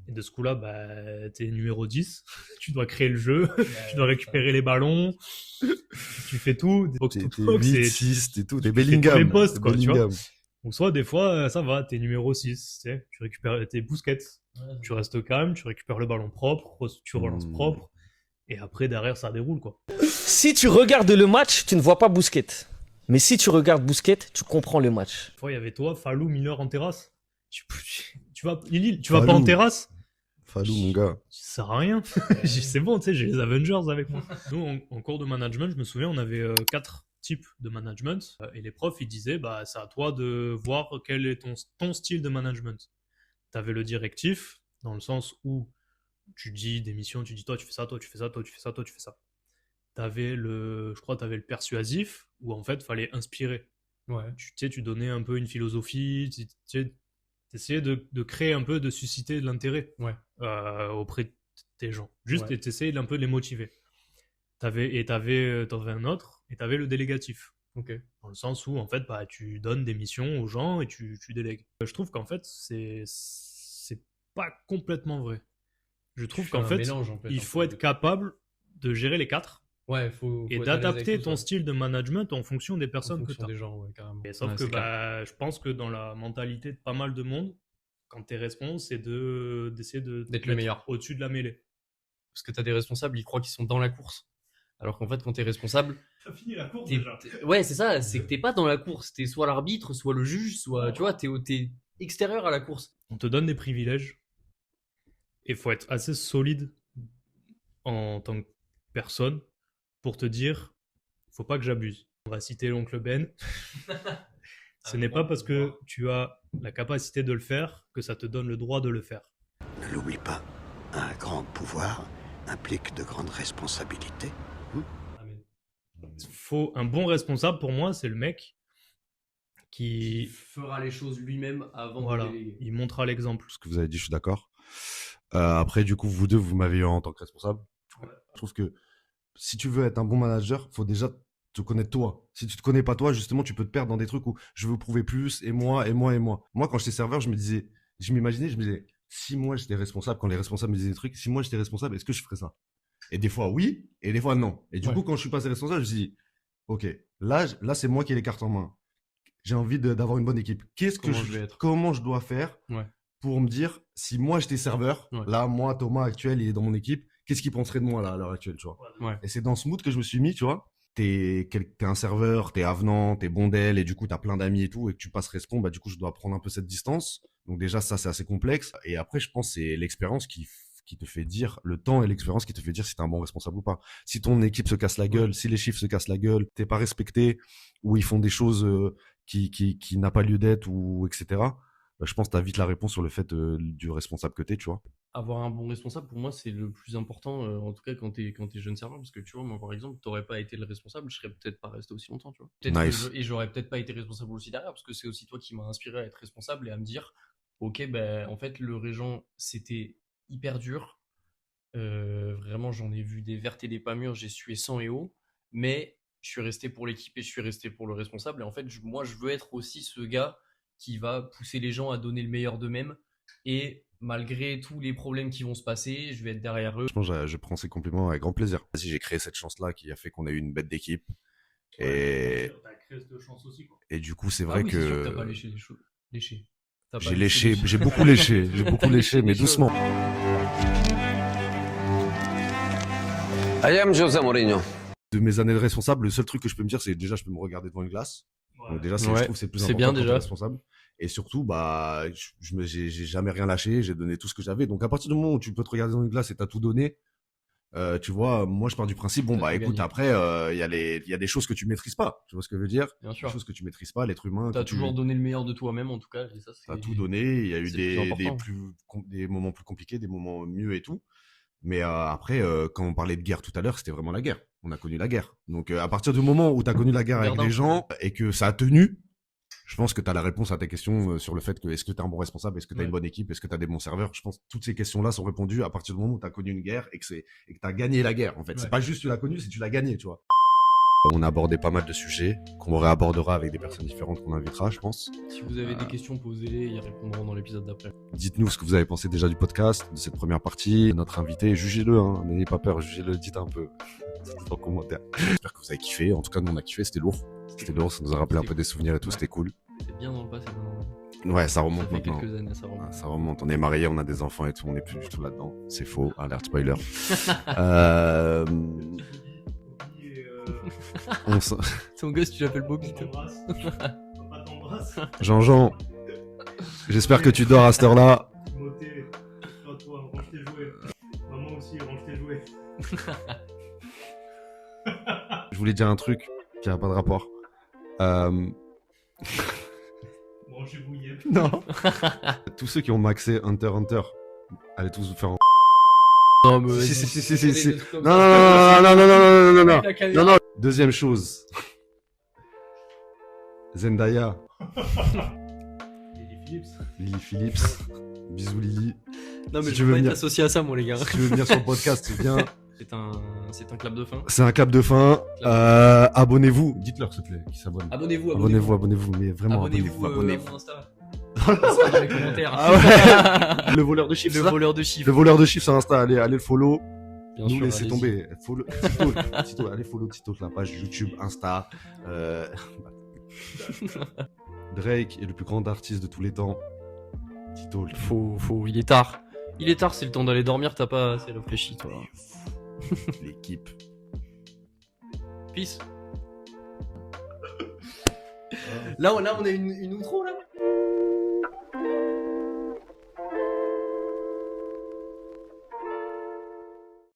et de ce coup-là, bah, t'es numéro 10. Tu dois créer le jeu, tu dois récupérer les ballons, tu fais tout. Box to T'es box, 8, 6, t'es tout. T'es tu fais tous Bellingham. les postes, T'es quoi, tu vois. Bellingham. Ou soit, des fois, ça va, t'es numéro 6, tu sais, tu récupères tes bousquettes. Tu restes calme, tu récupères le ballon propre, tu relances propre, et après, derrière, ça déroule, quoi. Si tu regardes le match, tu ne vois pas Bousquet. Mais si tu regardes Bousquet, tu comprends le match. Une fois, il y avait toi, Falou, Miller en terrasse. Tu vas, Lily, tu vas pas Falou. en terrasse? Falou, mon gars. Ça sert à rien. C'est bon, tu sais, j'ai les Avengers avec moi. Nous, en cours de management, je me souviens, on avait 4 types de management. Et les profs, ils disaient, bah, c'est à toi de voir quel est ton style de management. T'avais le directif, dans le sens où tu dis des missions, tu dis toi, tu fais ça, toi, tu fais ça, toi, tu fais ça, toi, tu fais ça. Je crois, t'avais le persuasif, où en fait, fallait inspirer. Ouais. Tu sais, tu donnais un peu une philosophie, tu essayais de créer un peu, de susciter de l'intérêt auprès de tes gens. Juste, et t'essayais un peu de les motiver. T'avais un autre, et t'avais le délégatif. Ok. Dans le sens où, en fait, bah, tu donnes des missions aux gens et tu délègues. Je trouve qu'en fait, c'est pas complètement vrai. Je trouve qu'en fait, mélange, il faut être capable de gérer les 4. Ouais, faut Et être à l'aise d'adapter avec tout ton ça. style de management en fonction des En personnes que fonction tu as. des gens, ouais, carrément. Et sauf Ouais, que c'est clair. bah, je pense que dans la mentalité de pas mal de monde, quand tu es responsable, c'est d'essayer D'être le meilleur. au-dessus de la mêlée. Parce que t'as des responsables, ils croient qu'ils sont dans la course. Alors qu'en fait, quand t'es responsable, T'as fini la course ouais, c'est ça, c'est que t'es pas dans la course. T'es soit l'arbitre, soit le juge, soit, tu vois, t'es extérieur à la course. On te donne des privilèges et il faut être assez solide en tant que personne pour te dire, faut pas que j'abuse. On va citer l'oncle Ben. Ce n'est pas parce que tu as la capacité de le faire que ça te donne le droit de le faire. Ne l'oublie pas, un grand pouvoir implique de grandes responsabilités. Un bon responsable pour moi, c'est le mec qui fera les choses lui-même avant voilà, de déléguer. il montrera l'exemple. Ce que vous avez dit, je suis d'accord. Après, du coup, vous deux, vous m'avez eu en tant que responsable. Ouais. Je trouve que si tu veux être un bon manager, faut déjà te connaître toi. Si tu te connais pas toi, justement, tu peux te perdre dans des trucs où je veux prouver plus, et moi, et moi, et moi. Moi, quand j'étais serveur, je me disais, je me disais, si moi j'étais responsable, quand les responsables me disaient des trucs, si moi j'étais responsable, est-ce que je ferais ça? Et des fois oui, et des fois non. Et du coup, quand je suis passé responsable, je me suis dit, ok, là c'est moi qui ai les cartes en main. J'ai envie d'avoir une bonne équipe. Comment je dois faire pour me dire, si moi j'étais serveur, là, moi, Thomas actuel, il est dans mon équipe, qu'est-ce qu'il penserait de moi là, à l'heure actuelle, tu vois? Et c'est dans ce mood que je me suis mis, tu vois. T'es un serveur, t'es avenant, t'es bondel, et du coup t'as plein d'amis et tout, et que tu passes respon, bah du coup je dois prendre un peu cette distance. Donc déjà ça c'est assez complexe. Et après je pense c'est l'expérience qui te fait dire, le temps et l'expérience qui te fait dire si t'es un bon responsable ou pas. Si ton équipe se casse la gueule, si les chiffres se cassent la gueule, t'es pas respecté, ou ils font des choses qui n'a pas lieu d'être, ou etc. Bah, je pense que t'as vite la réponse sur le fait du responsable que t'es, tu vois. Avoir un bon responsable, pour moi, c'est le plus important, en tout cas quand t'es jeune serveur, parce que tu vois, moi par exemple, t'aurais pas été le responsable, je serais peut-être pas resté aussi longtemps, tu vois. Nice. Et j'aurais peut-être pas été responsable aussi derrière, parce que c'est aussi toi qui m'as inspiré à être responsable et à me dire, ok, ben en fait, le Régent, c'était hyper dur. Vraiment, j'en ai vu des vertes et des pas mûres, j'ai sué sang et eau. Mais je suis resté pour l'équipe et je suis resté pour le responsable. Et en fait, moi, je veux être aussi ce gars qui va pousser les gens à donner le meilleur d'eux-mêmes. Et malgré tous les problèmes qui vont se passer, je vais être derrière eux. Franchement, je prends ces compliments avec grand plaisir. Si j'ai créé cette chance-là qui a fait qu'on a eu une bête d'équipe. Et... T'as créé cette chance aussi, quoi. Et du coup, c'est Ah vrai oui, c'est sûr que... t'as pas léché les choses. Léché. T'as pas J'ai léché léché, les j'ai choses. beaucoup léché, j'ai beaucoup léché, mais les choses. doucement. I am José Mourinho. De mes années de responsable, le seul truc que je peux me dire, c'est déjà, je peux me regarder devant une glace. Donc déjà, je Ouais, trouve que c'est le plus c'est important bien quand t'es déjà. responsable. Et surtout, bah, j'ai jamais rien lâché, j'ai donné tout ce que j'avais. Donc à partir du moment où tu peux te regarder dans une glace et t'as tout donné, tu vois, moi je pars du principe, bon T'as bah tout écoute, gagné. après, il y a des choses que tu maîtrises pas. Tu vois ce que je veux dire? Bien Des sûr. choses que tu maîtrises pas, l'être humain. T'as quand tu- toujours donné le meilleur de toi-même, en tout cas. Et ça, T'as c'est... tout donné, il y a eu c'est le plus des moments plus compliqués, des moments mieux et tout. Mais après, quand on parlait de guerre tout à l'heure, c'était vraiment la guerre. On a connu la guerre. Donc à partir du moment où tu as connu la guerre avec Verdun. des gens et que ça a tenu, je pense que tu as la réponse à tes questions sur le fait que est-ce que tu es un bon responsable, est-ce que tu as Ouais. une bonne équipe, est-ce que tu as des bons serveurs. Je pense que toutes ces questions-là sont répondues à partir du moment où tu as connu une guerre et que tu as gagné la guerre. En fait, c'est Ouais. pas juste tu l'as connue, c'est tu l'as gagné, tu vois. On a abordé pas mal de sujets qu'on réabordera avec des personnes différentes qu'on invitera, je pense. Si vous avez des questions, posez-les, ils répondront dans l'épisode d'après. Dites-nous ce que vous avez pensé déjà du podcast, de cette première partie. Notre invité, jugez-le, hein. N'ayez pas peur, jugez-le, dites un peu en commentaire. J'espère que vous avez kiffé. En tout cas, nous, on a kiffé, c'était lourd. C'était lourd, ça nous a rappelé un peu des souvenirs et tout, c'était cool. C'est bien dans le passé, maintenant. Ouais, ça Ça remonte fait maintenant. quelques années, ça remonte. Ah, ça remonte. On est mariés, on a des enfants et tout, on n'est plus du tout là-dedans. C'est faux, alerte spoiler. On s- Ton gosse, tu l'appelles Bobby, toi. T'embrasse. Papa t'embrasse. Jean-Jean, j'espère que tu dors à cette heure-là. Timothée, toi, range tes jouets. Maman aussi, range tes jouets. Je voulais dire un truc qui n'a pas de rapport. Branchez-vous Yep. Non. Tous ceux qui ont maxé Hunter x Hunter, allez tous vous faire en... Non, mais Si. Non, non. Non, non. Deuxième chose. Zendaya, Lily Phillips. Lily Phillips. Bisous Lily. Non, mais Si je tu veux veux pas être venir- associé à ça, moi, les gars. Si tu veux venir sur le podcast, viens. C'est un clap de fin. C'est un clap de fin. Abonnez-vous. Dites-leur, s'il te plaît, qui s'abonnent. Abonnez-vous. Mais vraiment, Abonnez-vous à abonnez-vous. mon Insta. Dans les commentaires. Ah ouais. Le voleur de chiffres. Le c'est ça voleur de chiffres. Le voleur de chiffres sur Insta. Allez le follow. Bien Nous sûr, laissez allez-y. tomber. Follow, Tito, allez follow Tito, la page YouTube, Insta. Drake est le plus grand artiste de tous les temps. Tito, Il est tard. Il est tard, c'est le temps d'aller dormir, t'as pas assez réfléchi, toi. l'équipe. Peace. Là, on a une outro, là